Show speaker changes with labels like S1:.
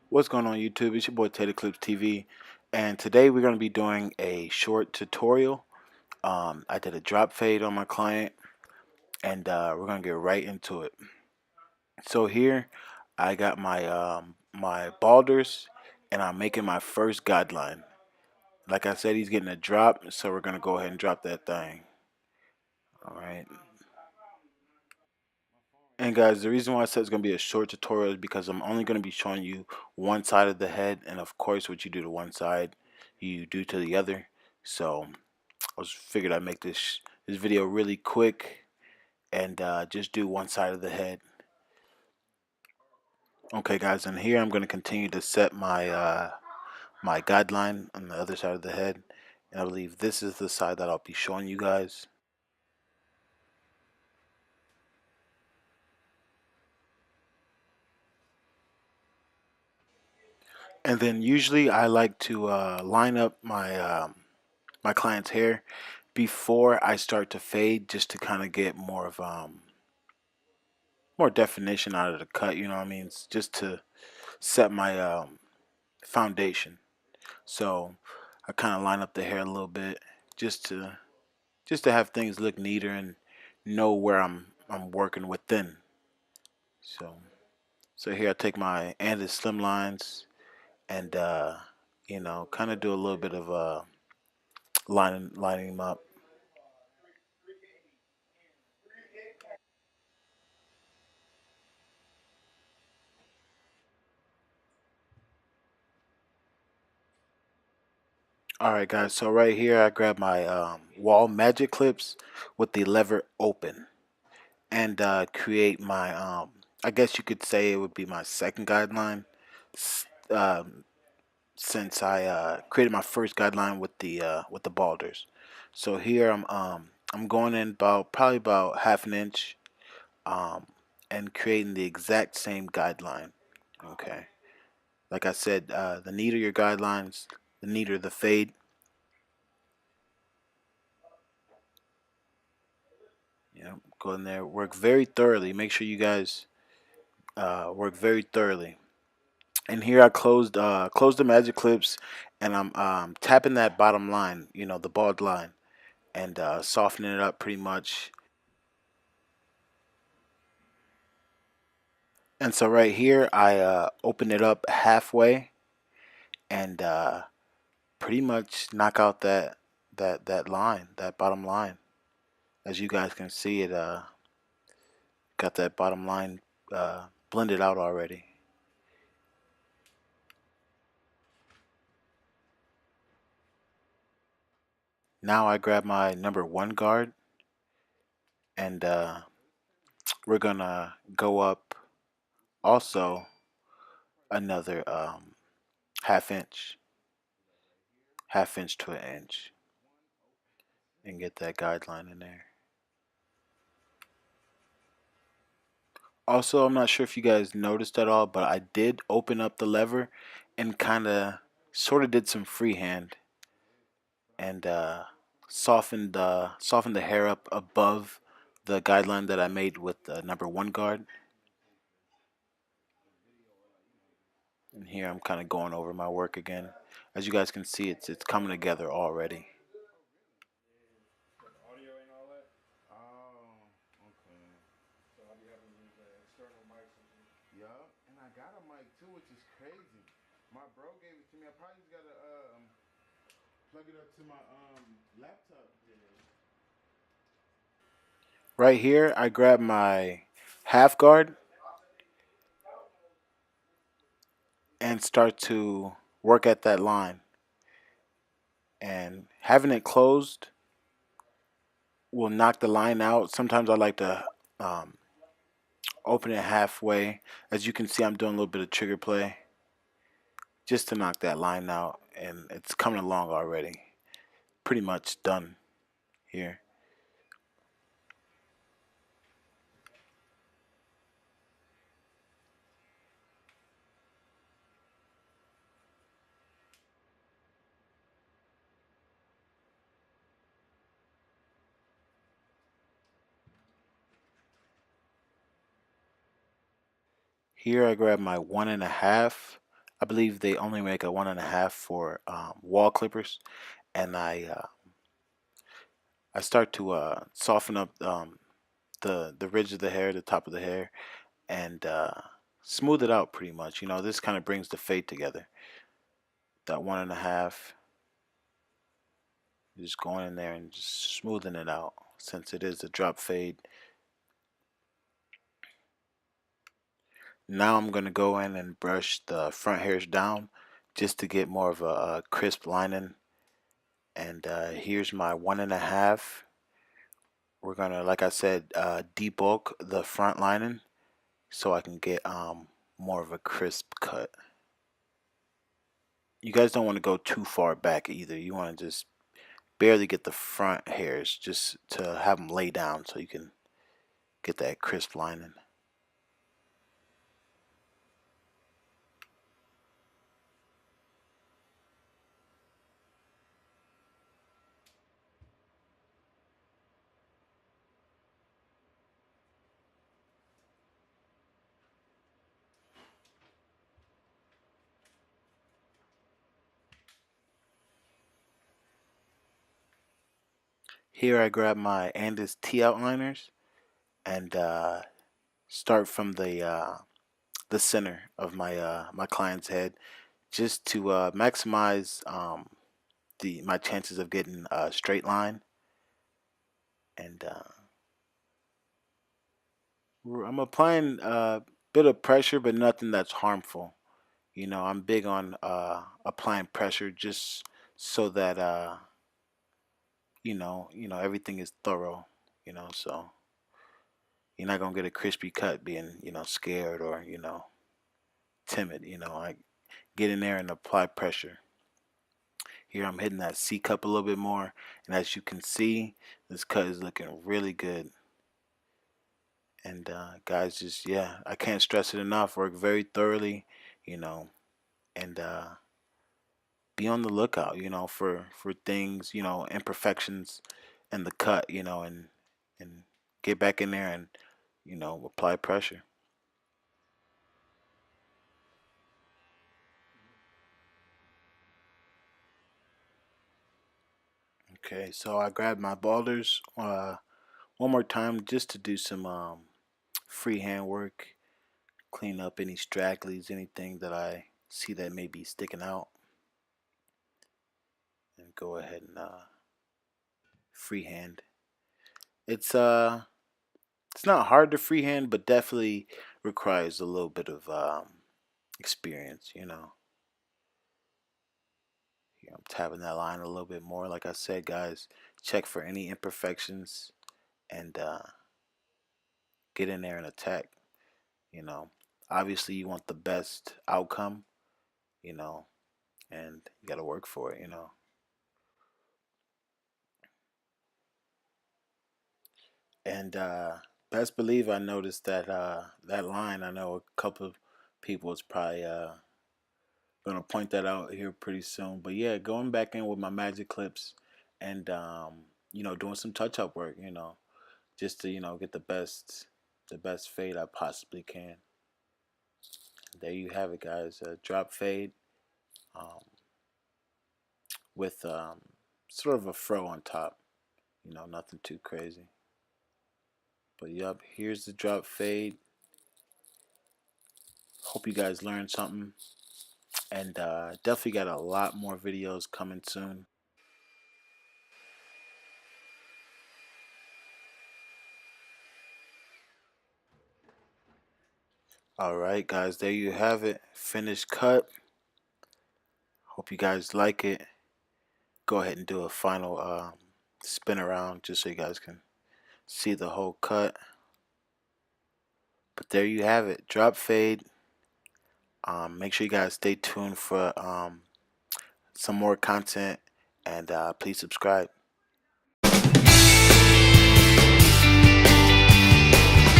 S1: What's going on YouTube? It's your boy Tater Clips TV, and today we're going to be doing a short tutorial. I did a drop fade on my client, and we're going to get right into it. So here I got my balders, and I'm making my first guideline. Like I said, he's getting a drop, so we're going to go ahead and drop that thing. All right. And guys, the reason why I said it's going to be a short tutorial is because I'm only going to be showing you one side of the head, and of course what you do to one side, you do to the other. So I was figured I'd make this video really quick and just do one side of the head. Okay guys, and here I'm going to continue to set my guideline on the other side of the head, and I believe this is the side that I'll be showing you guys. And then usually I like to line up my client's hair before I start to fade, just to kind of get more definition out of the cut. You know what I mean? It's just to set my foundation. So I kind of line up the hair a little bit just to have things look neater and know where I'm working within. So here I take my andis slim lines and kind of do a little bit of lining them up. All right, guys. So right here I grab my wall magic clips with the lever open and create my I guess you could say it would be my second guideline. Um, since I created my first guideline with the balders. So here I'm going in probably about half an inch um, and creating the exact same guideline. Okay, like I said, the neater your guidelines, the neater the fade. Go in there, work very thoroughly. Make sure you guys work very thoroughly. And here I closed the magic clips, and I'm tapping that bottom line, the bald line, and softening it up pretty much. And so right here, I open it up halfway and pretty much knock out that line, that bottom line. As you guys can see, it got that bottom line blended out already. Now I grab my number one guard, and we're gonna go up also another half inch, half inch to an inch, and get that guideline in there. Also, I'm not sure if you guys noticed at all, but I did open up the lever and kind of sort of did some freehand and softened the hair up above the guideline that I made with the number one guard. And here I'm kind of going over my work again. As you guys can see, it's coming together already. Yup, and I got a mic too, which is crazy. My bro gave it to me. I probably just gotta plug it up to my laptop. Right here, I grab my half guard and start to work at that line. And having it closed will knock the line out. Sometimes I like to um, open it halfway. As you can see, I'm doing a little bit of trigger play just to knock that line out, and it's coming along already. Pretty much done here. Here I grab my 1.5. I believe they only make a 1.5 for wall clippers, and I start to soften up the ridge of the hair, the top of the hair, and smooth it out pretty much. You know, this kind of brings the fade together. That 1.5, just going in there and just smoothing it out since it is a drop fade. Now I'm going to go in and brush the front hairs down just to get more of a crisp lining. And here's my 1.5. We're going to, like I said, debulk the front lining so I can get more of a crisp cut. You guys don't want to go too far back either. You want to just barely get the front hairs just to have them lay down so you can get that crisp lining. Here I grab my Andis T outliners and start from the center of my client's head just to maximize the my chances of getting a straight line. And I'm applying a bit of pressure, but nothing that's harmful. You know, I'm big on applying pressure just so that you know everything is thorough. You know, so you're not gonna get a crispy cut being scared or timid. You know, I get in there and apply pressure. Here I'm hitting that C cup a little bit more, and as you can see, this cut is looking really good. And guys, just yeah, I can't stress it enough. Work very thoroughly, you know, and be on the lookout, for things, imperfections in the cut, and get back in there and apply pressure. Okay, so I grabbed my balders one more time just to do some freehand work, clean up any stragglies, anything that I see that may be sticking out, and go ahead and freehand. It's not hard to freehand, but definitely requires a little bit of experience. Here I'm tapping that line a little bit more. Like I said, guys, check for any imperfections and get in there and attack. You know, obviously you want the best outcome. You know, and you got to work for it. And best believe I noticed that that line. I know a couple of people is probably gonna point that out here pretty soon. But yeah, going back in with my magic clips and doing some touch up work, just to get the best fade I possibly can. There you have it, guys. Drop fade um, with sort of a fro on top. Nothing too crazy. But yep, here's the drop fade. Hope you guys learned something, and definitely got a lot more videos coming soon. All right, guys, there you have it. Finished cut. Hope you guys like it. Go ahead and do a final spin around just so you guys can see the whole cut. But there you have it. Drop fade. Make sure you guys stay tuned for some more content, and please subscribe.